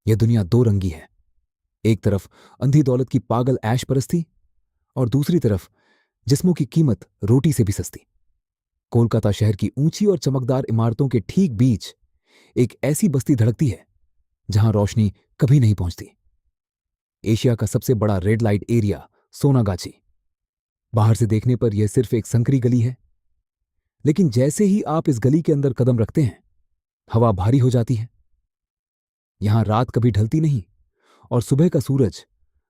यह दुनिया दो रंगी है। एक तरफ अंधी दौलत की पागल ऐश परस्ती और दूसरी तरफ जिस्मों की कीमत रोटी से भी सस्ती। कोलकाता शहर की ऊंची और चमकदार इमारतों के ठीक बीच एक ऐसी बस्ती धड़कती है जहां रोशनी कभी नहीं पहुंचती। एशिया का सबसे बड़ा रेड लाइट एरिया सोनागाची। बाहर से देखने पर यह सिर्फ एक संकरी गली है, लेकिन जैसे ही आप इस गली के अंदर कदम रखते हैं, हवा भारी हो जाती है। यहां रात कभी ढलती नहीं और सुबह का सूरज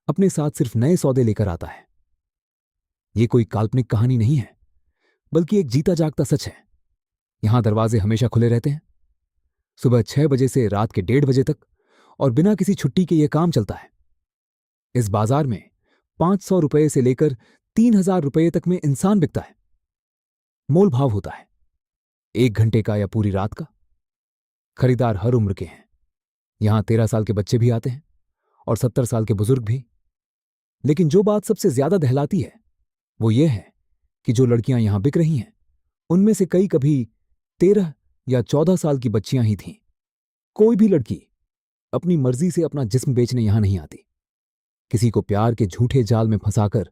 अपने साथ सिर्फ नए सौदे लेकर आता है। यह कोई काल्पनिक कहानी नहीं है, बल्कि एक जीता जागता सच है। यहां दरवाजे हमेशा खुले रहते हैं, सुबह 6 बजे से रात के 1:30 बजे तक, और बिना किसी छुट्टी के यह काम चलता है। इस बाजार में 500 रुपए से लेकर 3000 रुपए तक में इंसान बिकता है। मोल भाव होता है 1 घंटे का या पूरी रात का। खरीदार हर उम्र के हैं। यहां 13 साल के बच्चे भी आते हैं और 70 साल के बुजुर्ग भी। लेकिन जो बात सबसे ज्यादा दहलाती है वो ये है कि जो लड़कियां यहां बिक रही हैं, उनमें से कई कभी 13 या 14 साल की बच्चियां ही थीं। कोई भी लड़की अपनी मर्जी से अपना जिस्म बेचने यहां नहीं आती। किसी को प्यार के झूठे जाल में फंसाकर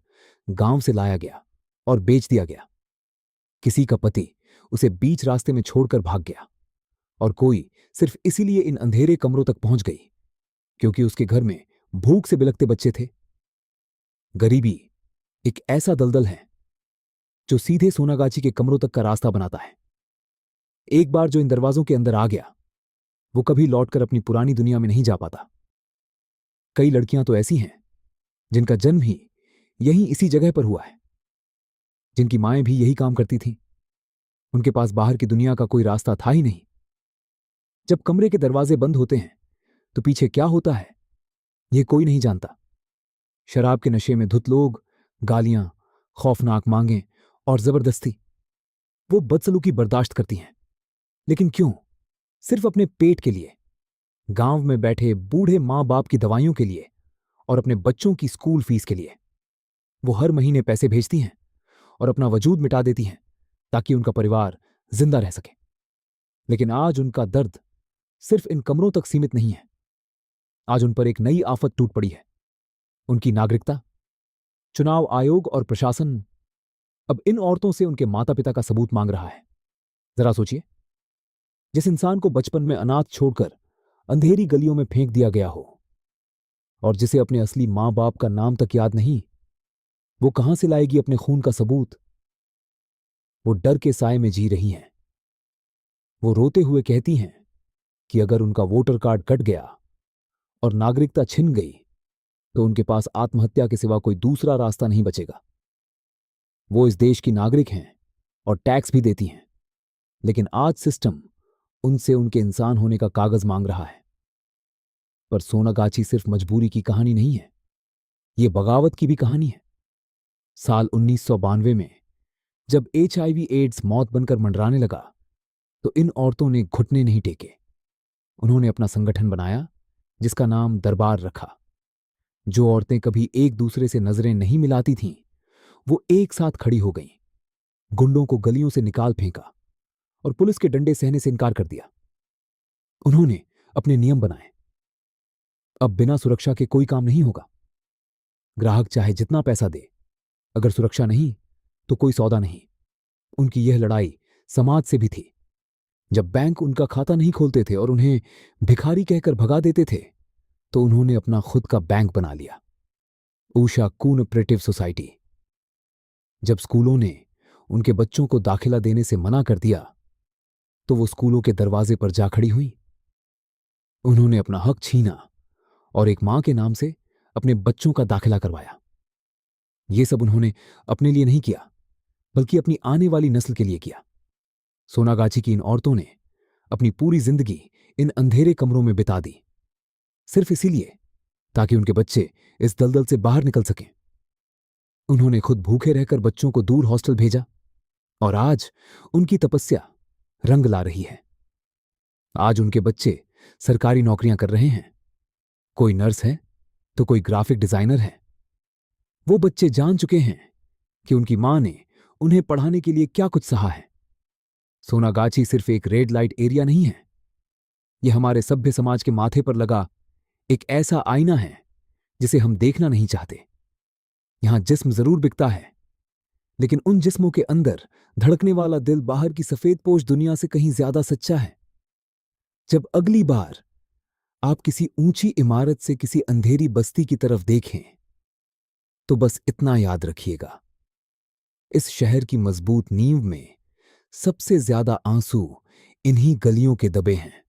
गांव से लाया गया और बेच दिया गया। किसी का पति उसे बीच रास्ते में छोड़कर भाग गया, और कोई सिर्फ इसीलिए इन अंधेरे कमरों तक पहुंच गई क्योंकि उसके घर में भूख से बिलखते बच्चे थे। गरीबी एक ऐसा दलदल है जो सीधे सोनागाची के कमरों तक का रास्ता बनाता है। एक बार जो इन दरवाजों के अंदर आ गया, वो कभी लौटकर अपनी पुरानी दुनिया में नहीं जा पाता। कई लड़कियां तो ऐसी हैं जिनका जन्म ही यहीं इसी जगह पर हुआ है, जिनकी माएं भी यही काम करती थीं। उनके पास बाहर की दुनिया का कोई रास्ता था ही नहीं। जब कमरे के दरवाजे बंद होते हैं तो पीछे क्या होता है यह कोई नहीं जानता। शराब के नशे में धुत लोग, गालियां, खौफनाक मांगें और जबरदस्ती। वो बदसलूकी बर्दाश्त करती हैं, लेकिन क्यों? सिर्फ अपने पेट के लिए, गांव में बैठे बूढ़े मां बाप की दवाइयों के लिए और अपने बच्चों की स्कूल फीस के लिए। वो हर महीने पैसे भेजती हैं और अपना वजूद मिटा देती हैं ताकि उनका परिवार जिंदा रह सके। लेकिन आज उनका दर्द सिर्फ इन कमरों तक सीमित नहीं है। आज उन पर एक नई आफत टूट पड़ी है। उनकी नागरिकता। चुनाव आयोग और प्रशासन अब इन औरतों से उनके माता पिता का सबूत मांग रहा है। जरा सोचिए, जिस इंसान को बचपन में अनाथ छोड़कर अंधेरी गलियों में फेंक दिया गया हो और जिसे अपने असली मां बाप का नाम तक याद नहीं, वो कहां से लाएगी अपने खून का सबूत? वो डर के साए में जी रही हैं। वो रोते हुए कहती हैं कि अगर उनका वोटर कार्ड कट गया और नागरिकता छिन गई तो उनके पास आत्महत्या के सिवा कोई दूसरा रास्ता नहीं बचेगा। वो इस देश की नागरिक हैं और टैक्स भी देती हैं, लेकिन आज सिस्टम उनसे उनके इंसान होने का कागज मांग रहा है। पर सोनागाची सिर्फ मजबूरी की कहानी नहीं है, यह बगावत की भी कहानी है। साल 1992 में जब HIV एड्स मौत बनकर मंडराने लगा तो इन औरतों ने घुटने नहीं टेके। उन्होंने अपना संगठन बनाया जिसका नाम दरबार रखा। जो औरतें कभी एक दूसरे से नजरें नहीं मिलाती थीं, वो एक साथ खड़ी हो गईं, गुंडों को गलियों से निकाल फेंका और पुलिस के डंडे सहने से इनकार कर दिया। उन्होंने अपने नियम बनाए। अब बिना सुरक्षा के कोई काम नहीं होगा। ग्राहक चाहे जितना पैसा दे, अगर सुरक्षा नहीं तो कोई सौदा नहीं। उनकी यह लड़ाई समाज से भी थी। जब बैंक उनका खाता नहीं खोलते थे और उन्हें भिखारी कहकर भगा देते थे, तो उन्होंने अपना खुद का बैंक बना लिया, ऊषा कोऑपरेटिव सोसाइटी। जब स्कूलों ने उनके बच्चों को दाखिला देने से मना कर दिया तो वो स्कूलों के दरवाजे पर जा खड़ी हुई। उन्होंने अपना हक छीना और एक मां के नाम से अपने बच्चों का दाखिला करवाया। ये सब उन्होंने अपने लिए नहीं किया, बल्कि अपनी आने वाली नस्ल के लिए किया। सोनागाची की इन औरतों ने अपनी पूरी जिंदगी इन अंधेरे कमरों में बिता दी, सिर्फ इसीलिए ताकि उनके बच्चे इस दलदल से बाहर निकल सकें। उन्होंने खुद भूखे रहकर बच्चों को दूर हॉस्टल भेजा और आज उनकी तपस्या रंग ला रही है। आज उनके बच्चे सरकारी नौकरियां कर रहे हैं। कोई नर्स है तो कोई ग्राफिक डिजाइनर है। वो बच्चे जान चुके हैं कि उनकी मां ने उन्हें पढ़ाने के लिए क्या कुछ सहा है। सोनागाची सिर्फ एक रेड लाइट एरिया नहीं है, यह हमारे सभ्य समाज के माथे पर लगा एक ऐसा आईना है जिसे हम देखना नहीं चाहते। यहां जिस्म जरूर बिकता है, लेकिन उन जिस्मों के अंदर धड़कने वाला दिल बाहर की सफेद पोश दुनिया से कहीं ज्यादा सच्चा है। जब अगली बार आप किसी ऊंची इमारत से किसी अंधेरी बस्ती की तरफ देखें, तो बस इतना याद रखिएगा, इस शहर की मजबूत नींव में सबसे ज्यादा आंसू इन्हीं गलियों के दबे हैं।